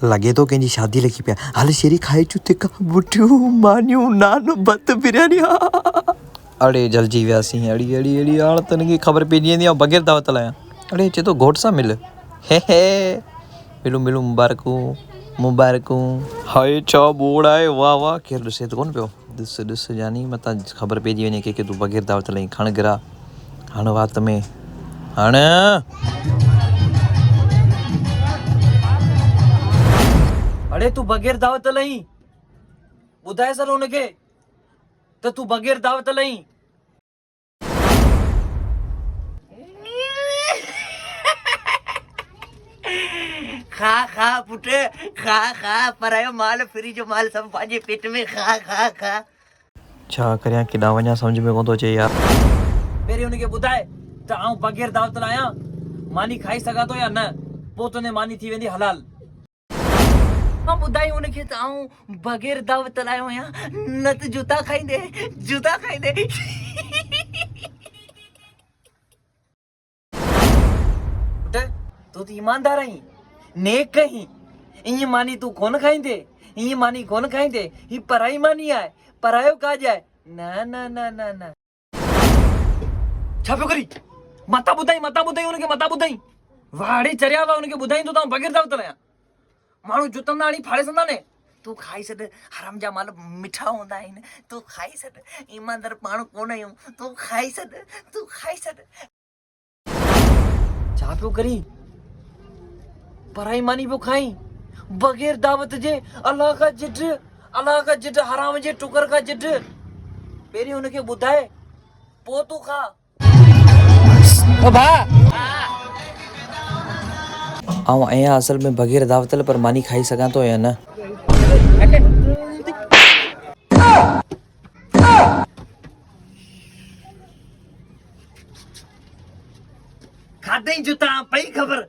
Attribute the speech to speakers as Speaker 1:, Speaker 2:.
Speaker 1: लगे तो कंहिंजी शादी लगी पिया हाल शेरी खाए चुते का बुटियूं मानियूं नान बत बिरयानी अड़े जलजी वियासीं अड़ी अड़ी अड़ी हाणे त हिनखे ख़बर पइजी वेंदी आहे बग़ैर दावत लाहियां अड़े चए थो घोट सां मिल हे मिलूं मिलूं मुबारकूं मुबारकूं हाय छा बोड़ आहे वाह वाह केरु ॾिसे त कोन पियो ॾिस ॾिस जानी मतां ख़बर पइजी वञे कंहिंखे तूं बग़ैर दावत लाहीं खण गिरा हण वात में हण अड़े तू बग़ैर दावत लाहीं ॿुधाए सर हुनखे त तूं बग़ैर दावत लाहीं
Speaker 2: खा खा पुटे खा खा परायो माल फ्री जो माल सब पंहिंजे पेट में खा खा खा
Speaker 1: छा करियां केॾां वञा सम्झ में कोन थो अचे यार
Speaker 3: पहिरीं हुनखे ॿुधाए त आउं बग़ैर दावत लाहियां मानी खाई सघां थो या न पोइ तुंहिंजी मानी थी वेंदी हलाल
Speaker 2: मां ॿुधाई हुनखे त आउं बग़ैर दावत लाहियो आहियां न त जूता खाईंदे
Speaker 3: पुट तूं त ईमानदार आहीं नेक कहीं ईअं मानी तूं कोन खाईंदे ईअं मानी कोन खाईंदे ही पराई मानी आहे परायो काज आहे न न न न न छा पियो करी मता ॿुधाई हुनखे मता ॿुधाई वाड़ी चरिया हुआ हुनखे ॿुधाईंदो त बग़ैर दावत लाहियां माण्हू जुतनि ताणी फाड़े सघंदा ने
Speaker 2: तू खाई छॾ हराम जा माल मिठा हूंदा आहिनि तू खाई छॾ ईमानदार माण्हू कोन आहियूं तू खाई छॾ
Speaker 3: छा पियो करी पराई मानी पियो खाई बग़ैर दावत जे अलाह का जिड हराम जे टुकर का जिड पहिरीं हुनखे ॿुधाए पोइ तूं खा ओ भाउ
Speaker 1: ऐं आहियां असल में बग़ैर दावत पर मानी खाई सघां थो या न
Speaker 3: खाधई जुता पई ख़बर